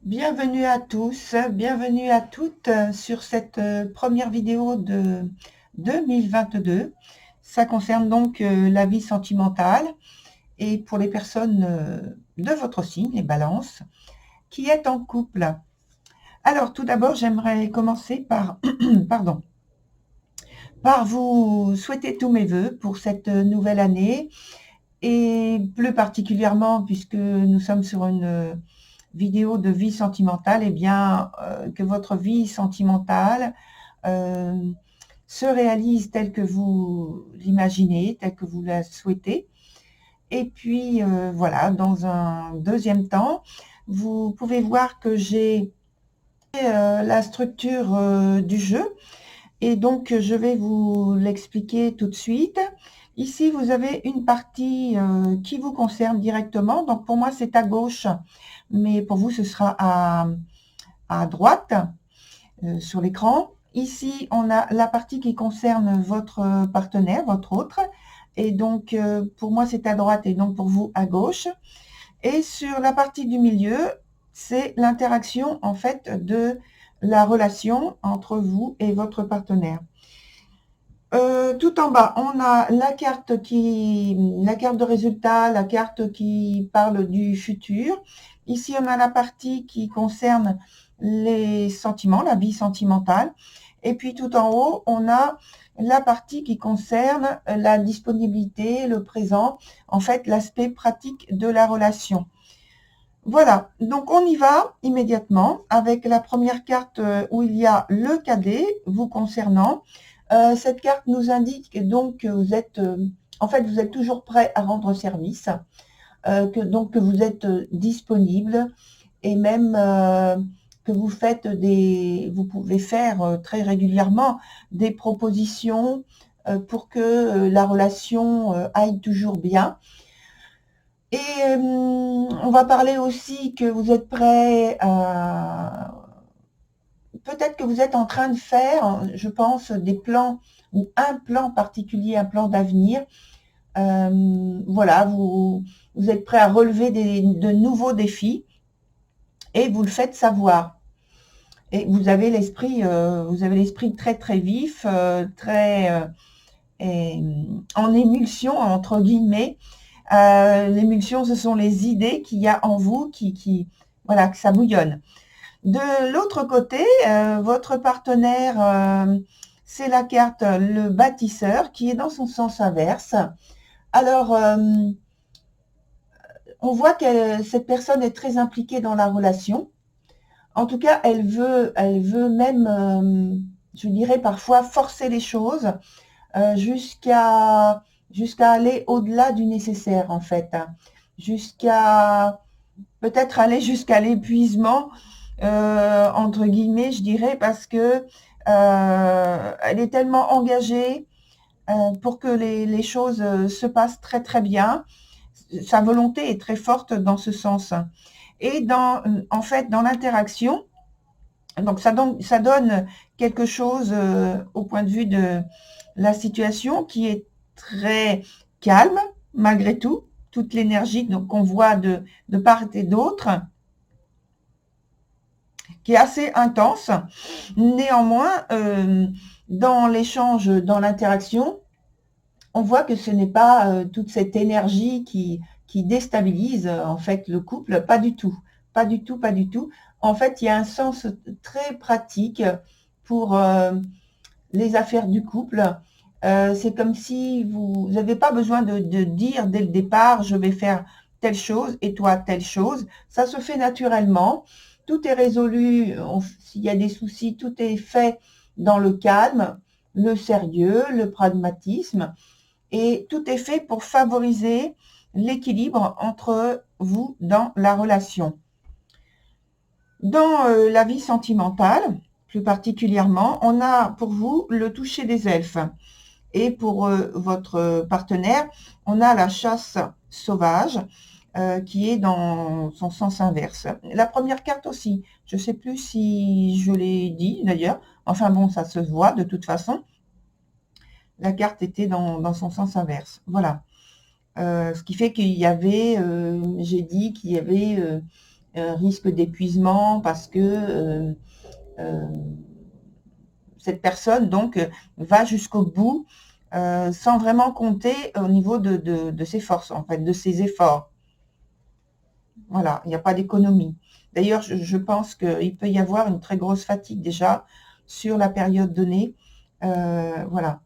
Bienvenue à tous, bienvenue à toutes sur cette première vidéo de 2022. Ça concerne donc la vie sentimentale et pour les personnes de votre signe, les balances, qui est en couple. Alors tout d'abord, j'aimerais commencer par, pardon, par vous souhaiter tous mes voeux pour cette nouvelle année et plus particulièrement puisque nous sommes sur une vidéo de vie sentimentale, eh bien, que votre vie sentimentale se réalise telle que vous l'imaginez, telle que vous la souhaitez. Et puis, voilà, dans un deuxième temps, vous pouvez voir que j'ai la structure du jeu. Et donc, je vais vous l'expliquer tout de suite. Ici, vous avez une partie qui vous concerne directement. Donc, pour moi, c'est à gauche, mais pour vous, ce sera à droite sur l'écran. Ici, on a la partie qui concerne votre partenaire, votre autre. Et donc, pour moi, c'est à droite et donc pour vous, à gauche. Et sur la partie du milieu, c'est l'interaction, en fait, de la relation entre vous et votre partenaire. Tout en bas, on a la carte de résultat, la carte qui parle du futur. Ici, on a la partie qui concerne les sentiments, la vie sentimentale. Et puis tout en haut, on a la partie qui concerne la disponibilité, le présent, en fait, l'aspect pratique de la relation. Voilà, donc on y va immédiatement avec la première carte où il y a le cadet vous concernant. Cette carte nous indique donc que vous êtes, en fait, vous êtes toujours prêt à rendre service, que vous êtes disponible et même que vous pouvez faire très régulièrement des propositions pour que la relation aille toujours bien. Et on va parler aussi que vous êtes prêt à... Peut-être que vous êtes en train de faire, je pense, des plans ou un plan particulier, un plan d'avenir. Voilà, vous êtes prêt à relever de nouveaux défis et vous le faites savoir. Et vous avez l'esprit très très vif, très en émulsion entre guillemets. L'émulsion, ce sont les idées qu'il y a en vous voilà, que ça bouillonne. De l'autre côté, votre partenaire, c'est la carte le bâtisseur qui est dans son sens inverse. Alors, on voit que cette personne est très impliquée dans la relation. En tout cas, elle veut même, je dirais parfois, forcer les choses jusqu'à aller au-delà du nécessaire, en fait. Jusqu'à peut-être aller jusqu'à l'épuisement, entre guillemets, je dirais, parce que elle est tellement engagée pour que les choses se passent très très bien. Sa volonté est très forte dans ce sens. Et en fait, dans l'interaction, donc ça donne quelque chose au point de vue de la situation qui est très calme malgré tout, toute l'énergie qu'on voit de part et d'autre, qui est assez intense. Néanmoins, dans l'échange, dans l'interaction, on voit que ce n'est pas toute cette énergie qui déstabilise en fait le couple, pas du tout, pas du tout, pas du tout. En fait, il y a un sens très pratique pour les affaires du couple. C'est comme si vous n'avez pas besoin de dire dès le départ, je vais faire telle chose et toi telle chose. Ça se fait naturellement. Tout est résolu. S'il y a des soucis, tout est fait dans le calme, le sérieux, le pragmatisme. Et tout est fait pour favoriser l'équilibre entre vous dans la relation. Dans la vie sentimentale, plus particulièrement, on a pour vous le toucher des elfes. Et pour votre partenaire, on a la chasse sauvage qui est dans son sens inverse. La première carte aussi, je ne sais plus si je l'ai dit d'ailleurs, enfin bon, ça se voit de toute façon. La carte était dans son sens inverse. Voilà. Ce qui fait qu'il y avait, j'ai dit qu'il y avait risque d'épuisement parce que cette personne donc va jusqu'au bout sans vraiment compter au niveau de ses forces, en fait, de ses efforts. Voilà, il n'y a pas d'économie. D'ailleurs, je pense qu'il peut y avoir une très grosse fatigue déjà sur la période donnée. Voilà.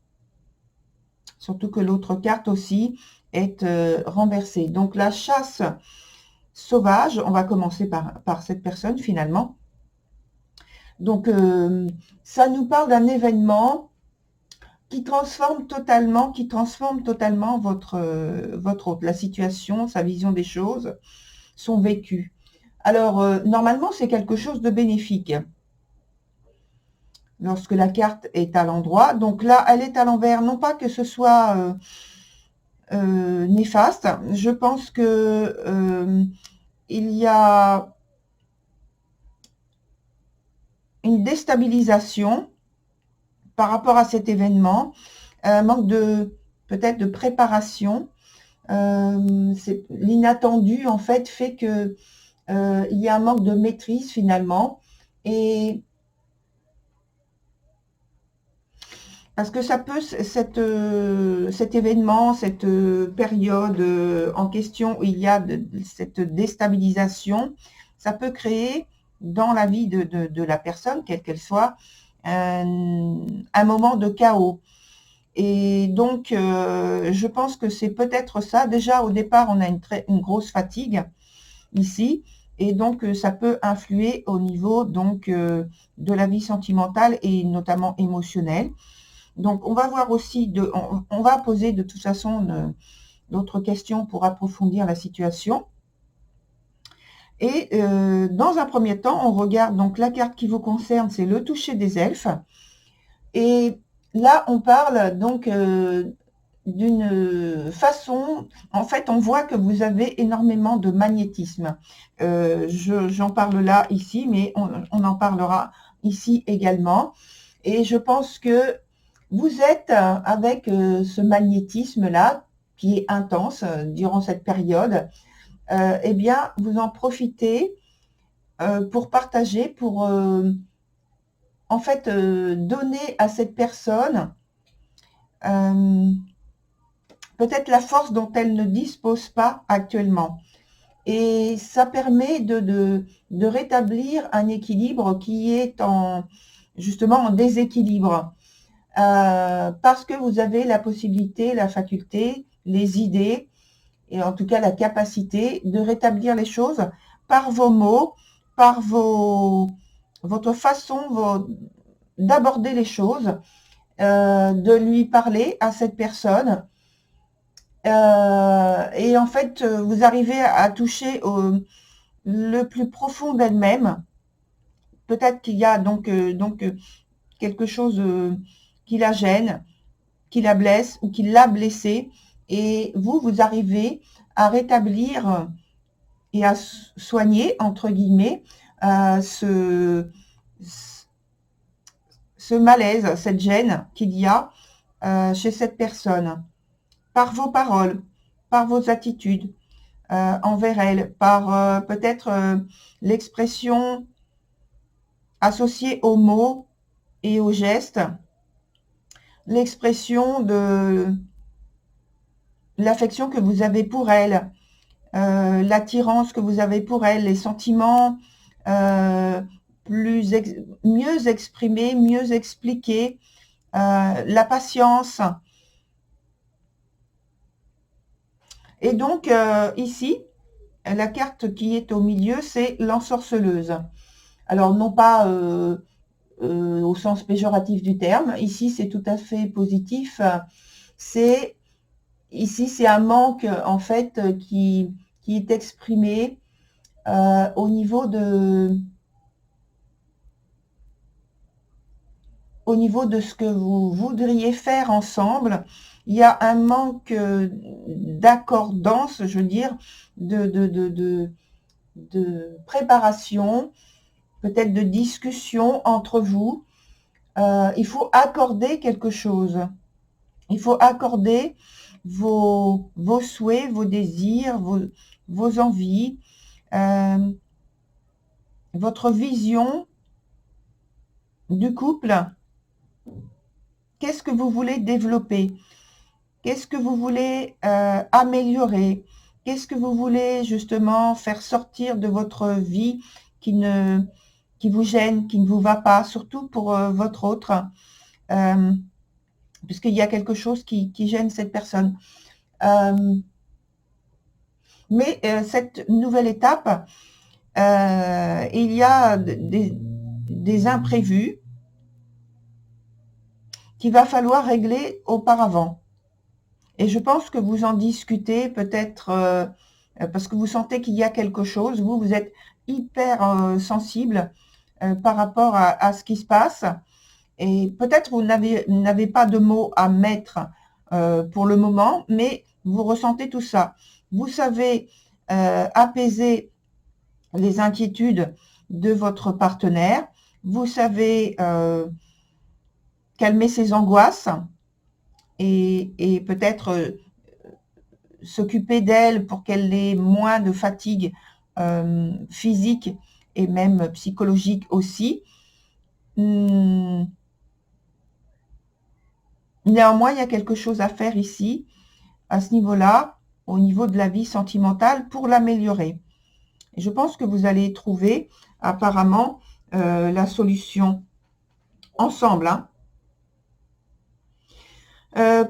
Surtout que l'autre carte aussi est renversée. Donc la chasse sauvage, on va commencer par cette personne finalement. Donc ça nous parle d'un événement qui transforme totalement votre hôte, la situation, sa vision des choses, son vécu. Alors, normalement, c'est quelque chose de bénéfique lorsque la carte est à l'endroit. Donc là, elle est à l'envers, non pas que ce soit néfaste. Je pense que il y a une déstabilisation par rapport à cet événement, un manque peut-être de préparation. L'inattendu, en fait que il y a un manque de maîtrise finalement. Et parce que ça peut, cet événement, cette période en question où il y a cette déstabilisation, ça peut créer dans la vie de la personne, quelle qu'elle soit, un moment de chaos. Et donc, je pense que c'est peut-être ça. Déjà, au départ, on a une grosse fatigue ici. Et donc, ça peut influer au niveau donc de la vie sentimentale et notamment émotionnelle. Donc, on va voir aussi, on va poser de toute façon d'autres questions pour approfondir la situation. Et dans un premier temps, on regarde donc la carte qui vous concerne, c'est le toucher des elfes. Et là, on parle donc d'une façon, en fait, on voit que vous avez énormément de magnétisme. J'en parle là, ici, mais on en parlera ici également. Et je pense que vous êtes avec ce magnétisme-là, qui est intense durant cette période, eh bien, vous en profitez pour partager, pour en fait donner à cette personne peut-être la force dont elle ne dispose pas actuellement. Et ça permet de rétablir un équilibre qui est justement en déséquilibre. Parce que vous avez la possibilité, la faculté, les idées, et en tout cas la capacité de rétablir les choses par vos mots, par votre façon d'aborder les choses, de lui parler à cette personne. Et en fait, vous arrivez à toucher le plus profond d'elle-même. Peut-être qu'il y a donc quelque chose qui la gêne, qui la blesse ou qui l'a blessée. Et vous arrivez à rétablir et à soigner, entre guillemets, ce malaise, cette gêne qu'il y a chez cette personne. Par vos paroles, par vos attitudes envers elle, par peut-être l'expression associée aux mots et aux gestes, l'expression de l'affection que vous avez pour elle, l'attirance que vous avez pour elle, les sentiments mieux exprimés, mieux expliqués, la patience. Et donc, ici, la carte qui est au milieu, c'est l'ensorceleuse. Alors, non pas au sens péjoratif du terme. Ici, c'est tout à fait positif. Ici, c'est un manque, en fait, qui est exprimé au niveau de ce que vous voudriez faire ensemble. Il y a un manque d'accordance, je veux dire, de préparation, peut-être de discussion entre vous. Il faut accorder quelque chose. Il faut accorder vos souhaits, vos désirs, vos envies. votre vision du couple. Qu'est-ce que vous voulez développer? Qu'est-ce que vous voulez améliorer? Qu'est-ce que vous voulez justement faire sortir de votre vie qui vous gêne, qui ne vous va pas, surtout pour votre autre, puisqu'il y a quelque chose qui gêne cette personne. Mais cette nouvelle étape, il y a des imprévus qu'il va falloir régler auparavant. Et je pense que vous en discutez peut-être parce que vous sentez qu'il y a quelque chose. Vous êtes hyper sensible par rapport à ce qui se passe. Et peut-être vous n'avez pas de mots à mettre pour le moment, mais vous ressentez tout ça. Vous savez apaiser les inquiétudes de votre partenaire. Vous savez calmer ses angoisses et peut-être s'occuper d'elle pour qu'elle ait moins de fatigue physique et même psychologique aussi. Néanmoins, il y a quelque chose à faire ici, à ce niveau-là, au niveau de la vie sentimentale, pour l'améliorer. Je pense que vous allez trouver apparemment la solution ensemble. Hein.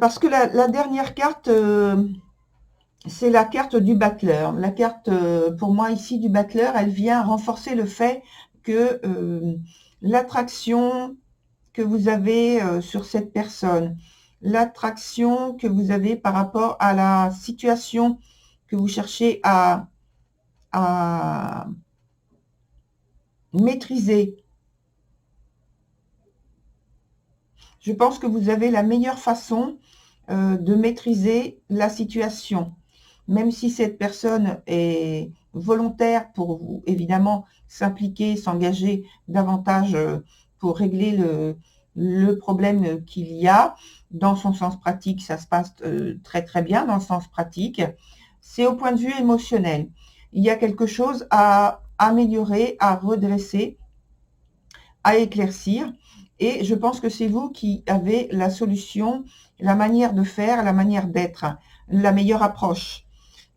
Parce que la dernière carte, c'est la carte du battleur. La carte, pour moi, ici, du battleur, elle vient renforcer le fait que l'attraction que vous avez sur cette personne, l'attraction que vous avez par rapport à la situation que vous cherchez à maîtriser. Je pense que vous avez la meilleure façon de maîtriser la situation. Même si cette personne est volontaire pour vous, évidemment, s'impliquer, s'engager davantage pour régler le problème qu'il y a. Dans son sens pratique, ça se passe très très bien dans le sens pratique. C'est au point de vue émotionnel. Il y a quelque chose à améliorer, à redresser, à éclaircir. Et je pense que c'est vous qui avez la solution, la manière de faire, la manière d'être, la meilleure approche.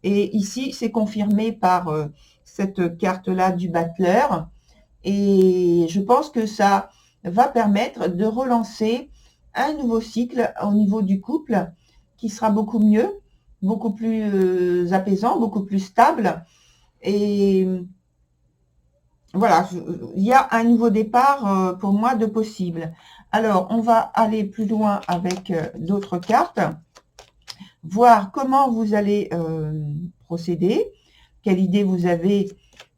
Et ici, c'est confirmé par cette carte-là du battleur. Et je pense que ça va permettre de relancer un nouveau cycle au niveau du couple qui sera beaucoup mieux, beaucoup plus apaisant, beaucoup plus stable. Et voilà, il y a un nouveau départ pour moi de possible. Alors, on va aller plus loin avec d'autres cartes, voir comment vous allez procéder, quelle idée vous avez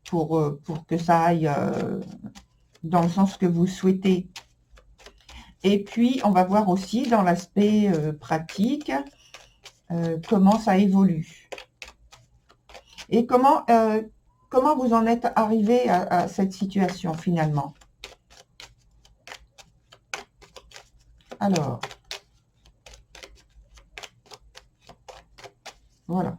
pour que ça aille dans le sens que vous souhaitez. Et puis, on va voir aussi dans l'aspect pratique comment ça évolue. Et comment vous en êtes arrivé à cette situation finalement. Alors, voilà.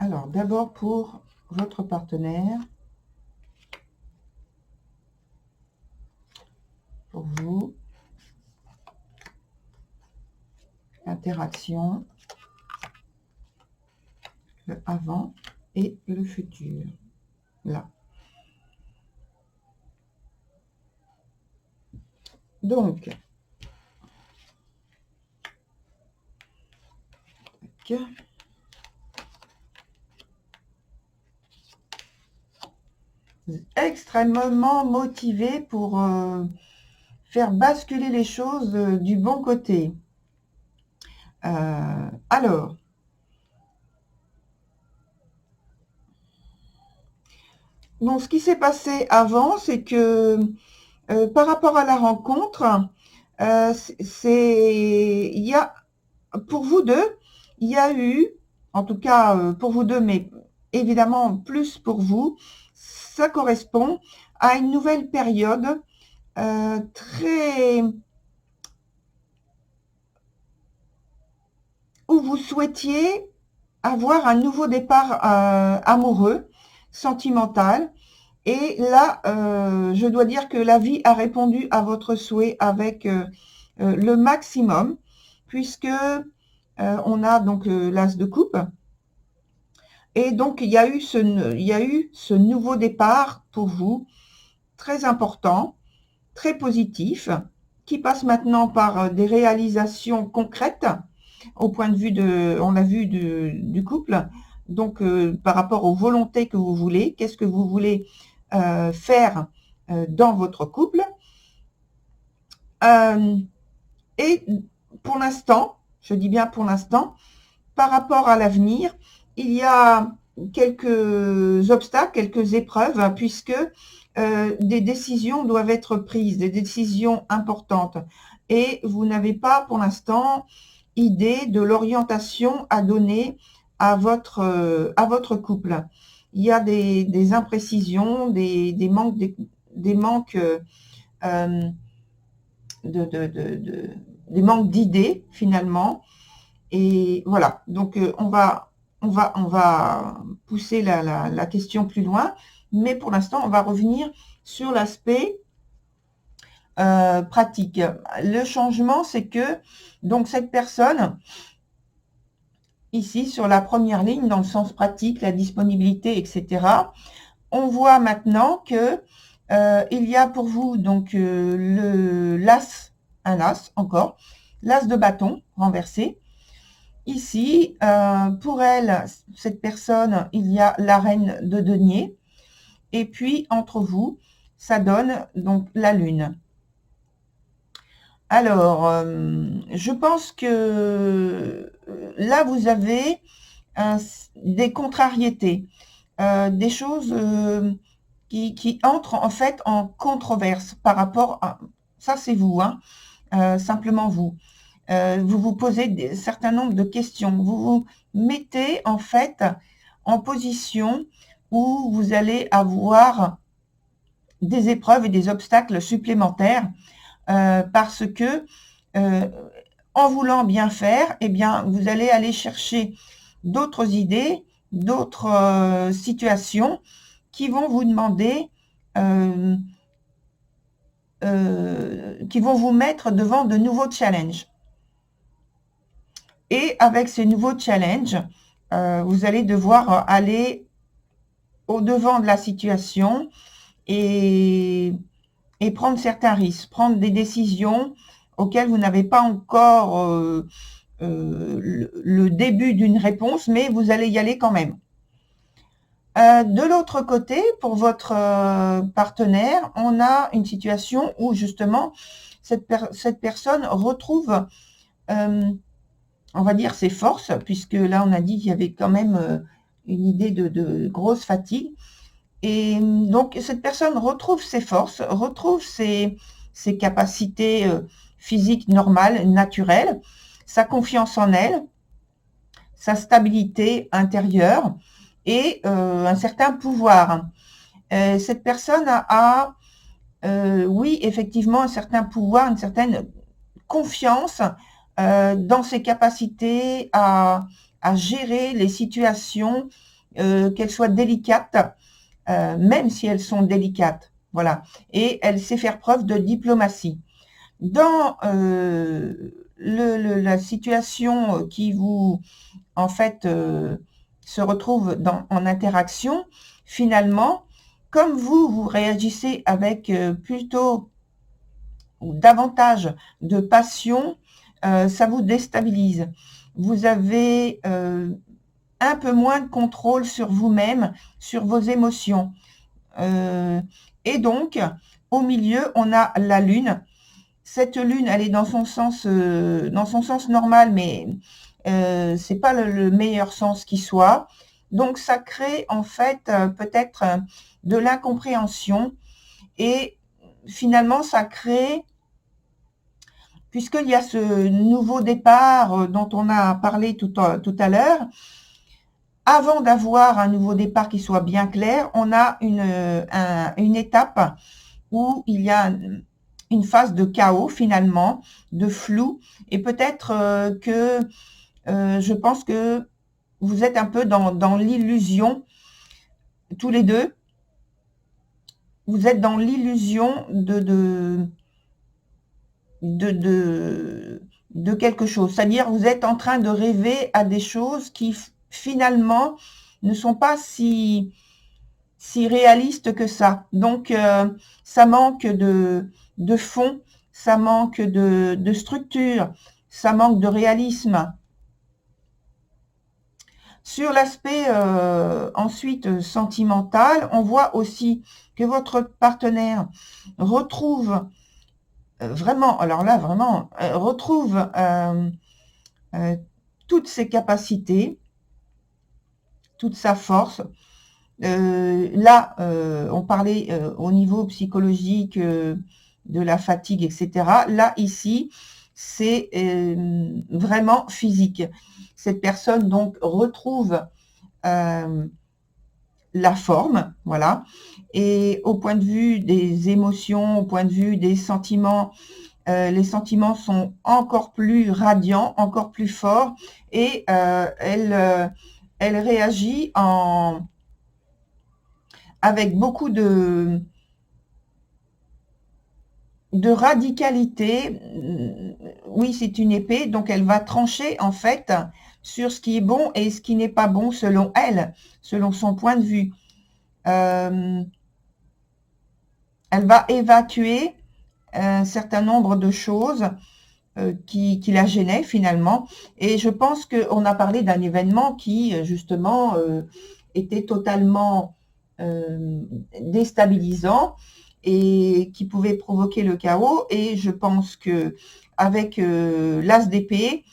Alors, d'abord pour votre partenaire, pour vous, interaction, le avant et le futur, là. Donc, extrêmement motivé pour faire basculer les choses du bon côté. Alors, bon, ce qui s'est passé avant, c'est que par rapport à la rencontre, il y a, pour vous deux, il y a eu, en tout cas pour vous deux, mais évidemment plus pour vous, ça correspond à une nouvelle période très vous souhaitiez avoir un nouveau départ amoureux, sentimental. Et là, je dois dire que la vie a répondu à votre souhait avec le maximum, puisque on a donc l'as de coupe. Et donc, il y a eu ce nouveau départ pour vous, très important, très positif, qui passe maintenant par des réalisations concrètes au point de vue on a vu du couple. Donc, par rapport aux volontés que vous voulez, qu'est-ce que vous voulez faire dans votre couple. Et pour l'instant, je dis bien pour l'instant, par rapport à l'avenir, il y a quelques obstacles, quelques épreuves, puisque des décisions doivent être prises, des décisions importantes. Et vous n'avez pas pour l'instant idée de l'orientation à donner à votre couple. Il y a des imprécisions, des manques, des manques des manques d'idées finalement. Et voilà, donc on va pousser la question plus loin, mais pour l'instant, on va revenir sur l'aspect pratique. Le changement, c'est que donc cette personne, ici sur la première ligne, dans le sens pratique, la disponibilité, etc., on voit maintenant que il y a pour vous donc l'as, un as encore, l'as de bâton renversé. Ici, pour elle, cette personne, il y a la reine de denier. Et puis, entre vous, ça donne donc la lune. Alors, je pense que là, vous avez des contrariétés, des choses qui entrent en fait en controverse par rapport à... Ça, c'est vous, hein, simplement vous. Vous vous posez un certain nombre de questions. Vous vous mettez en fait en position où vous allez avoir des épreuves et des obstacles supplémentaires parce que en voulant bien faire, eh bien, vous allez aller chercher d'autres idées, d'autres situations qui vont vous demander, qui vont vous mettre devant de nouveaux challenges. Et avec ces nouveaux challenges, vous allez devoir aller au-devant de la situation et prendre certains risques, prendre des décisions auxquelles vous n'avez pas encore le début d'une réponse, mais vous allez y aller quand même. De l'autre côté, pour votre partenaire, on a une situation où justement cette personne retrouve on va dire ses forces, puisque là on a dit qu'il y avait quand même une idée de grosse fatigue. Et donc cette personne retrouve ses forces, retrouve ses capacités physiques normales, naturelles, sa confiance en elle, sa stabilité intérieure et un certain pouvoir. Cette personne a oui, effectivement, un certain pouvoir, une certaine confiance dans ses capacités à gérer les situations, qu'elles soient délicates, même si elles sont délicates. Voilà. Et elle sait faire preuve de diplomatie. Dans la situation qui vous, en fait, se retrouve en interaction, finalement, comme vous réagissez avec plutôt ou davantage de passion, ça vous déstabilise. Vous avez un peu moins de contrôle sur vous-même, sur vos émotions. Et donc, au milieu, on a la lune. Cette lune, elle est dans son sens normal, mais c'est pas le meilleur sens qui soit. Donc, ça crée en fait peut-être de l'incompréhension et finalement, ça crée, puisqu'il y a ce nouveau départ dont on a parlé tout à l'heure, avant d'avoir un nouveau départ qui soit bien clair, on a une étape où il y a une phase de chaos finalement, de flou, et peut-être que Je pense que vous êtes un peu dans l'illusion, tous les deux. Vous êtes dans l'illusion de quelque chose. C'est-à-dire, vous êtes en train de rêver à des choses qui, finalement, ne sont pas si réalistes que ça. Donc, ça manque de fond, ça manque de structure, ça manque de réalisme. Sur l'aspect ensuite sentimental, on voit aussi que votre partenaire retrouve vraiment, alors là vraiment, retrouve toutes ses capacités, toute sa force. Là, on parlait au niveau psychologique de la fatigue, etc. Là, ici, c'est vraiment physique. Cette personne, donc, retrouve la forme, voilà. Et au point de vue des émotions, au point de vue des sentiments, les sentiments sont encore plus radiants, encore plus forts, et elle réagit avec beaucoup de radicalité. Oui, c'est une épée, donc elle va trancher en fait sur ce qui est bon et ce qui n'est pas bon selon elle, selon son point de vue. Elle va évacuer un certain nombre de choses qui la gênaient finalement. Et je pense qu'on a parlé d'un événement qui justement était totalement déstabilisant et qui pouvait provoquer le chaos. Et je pense que avec l'as d'épée,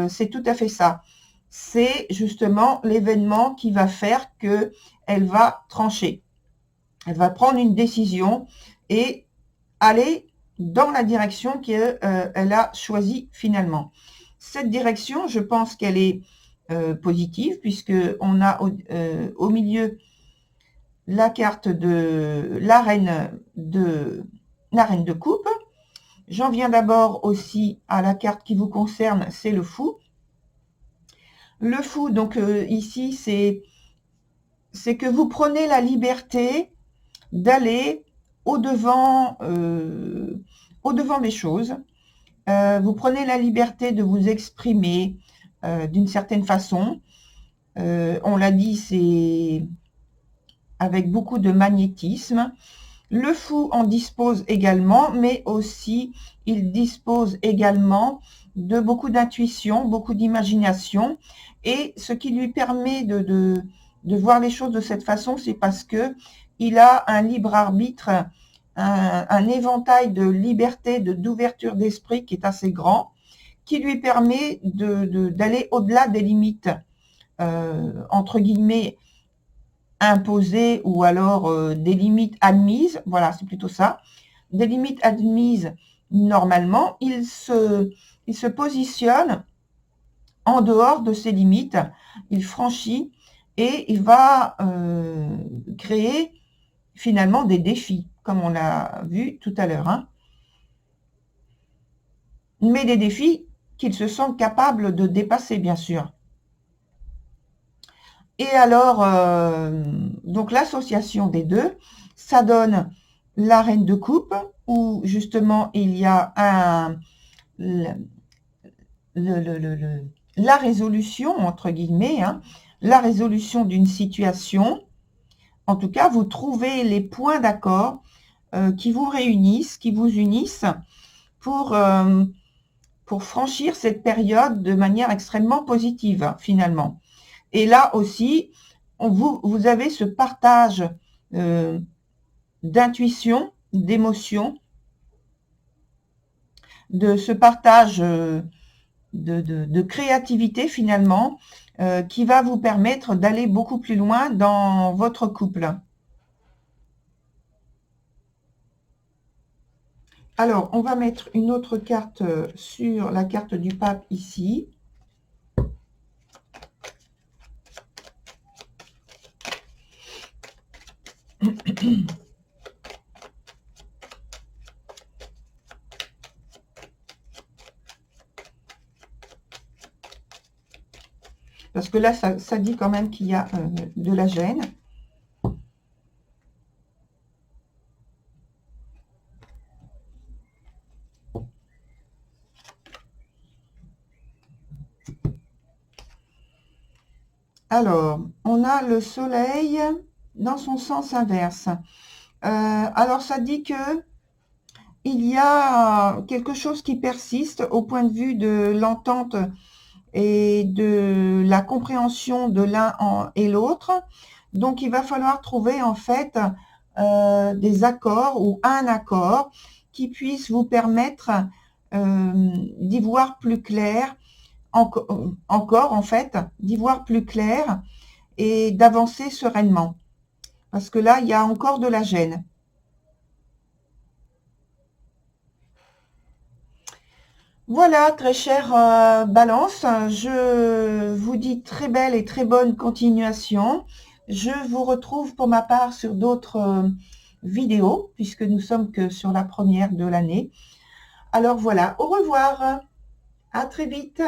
c'est tout à fait ça. C'est justement l'événement qui va faire que elle va trancher. Elle va prendre une décision et aller dans la direction qu'elle a choisie finalement. Cette direction, je pense qu'elle est positive, puisqu'on a au milieu la carte de la reine de coupe. J'en viens d'abord aussi à la carte qui vous concerne, c'est le fou. Le fou, donc ici, c'est que vous prenez la liberté d'aller au-devant des choses. Vous prenez la liberté de vous exprimer d'une certaine façon. On l'a dit, c'est avec beaucoup de magnétisme. Le fou en dispose également, mais aussi il dispose également de beaucoup d'intuition, beaucoup d'imagination. Et ce qui lui permet de voir les choses de cette façon, c'est parce que il a un libre arbitre, un éventail de liberté, d'ouverture d'esprit qui est assez grand, qui lui permet d'aller au-delà des limites, entre guillemets, imposées, ou alors des limites admises. Voilà, c'est plutôt ça. Des limites admises normalement. Il se positionne en dehors de ces limites. Il franchit et il va créer finalement des défis, comme on l'a vu tout à l'heure, hein. Mais des défis qu'il se sent capable de dépasser, bien sûr. Et alors, donc l'association des deux, ça donne la reine de coupe, où justement il y a la résolution, entre guillemets, hein, la résolution d'une situation. En tout cas, vous trouvez les points d'accord qui vous réunissent, qui vous unissent pour franchir cette période de manière extrêmement positive, finalement. Et là aussi, vous avez ce partage d'intuition, d'émotion, de ce partage de créativité, finalement, qui va vous permettre d'aller beaucoup plus loin dans votre couple. Alors, on va mettre une autre carte sur la carte du pape ici. Parce que là, ça dit quand même qu'il y a de la gêne. Alors, on a le soleil dans son sens inverse. Alors, ça dit que il y a quelque chose qui persiste au point de vue de l'entente et de la compréhension de l'un et l'autre. Donc, il va falloir trouver en fait des accords ou un accord qui puisse vous permettre d'y voir plus clair, encore en fait, d'y voir plus clair et d'avancer sereinement. Parce que là, il y a encore de la gêne. Voilà, très chère Balance, je vous dis très belle et très bonne continuation. Je vous retrouve pour ma part sur d'autres vidéos, puisque nous sommes que sur la première de l'année. Alors voilà, au revoir, à très vite.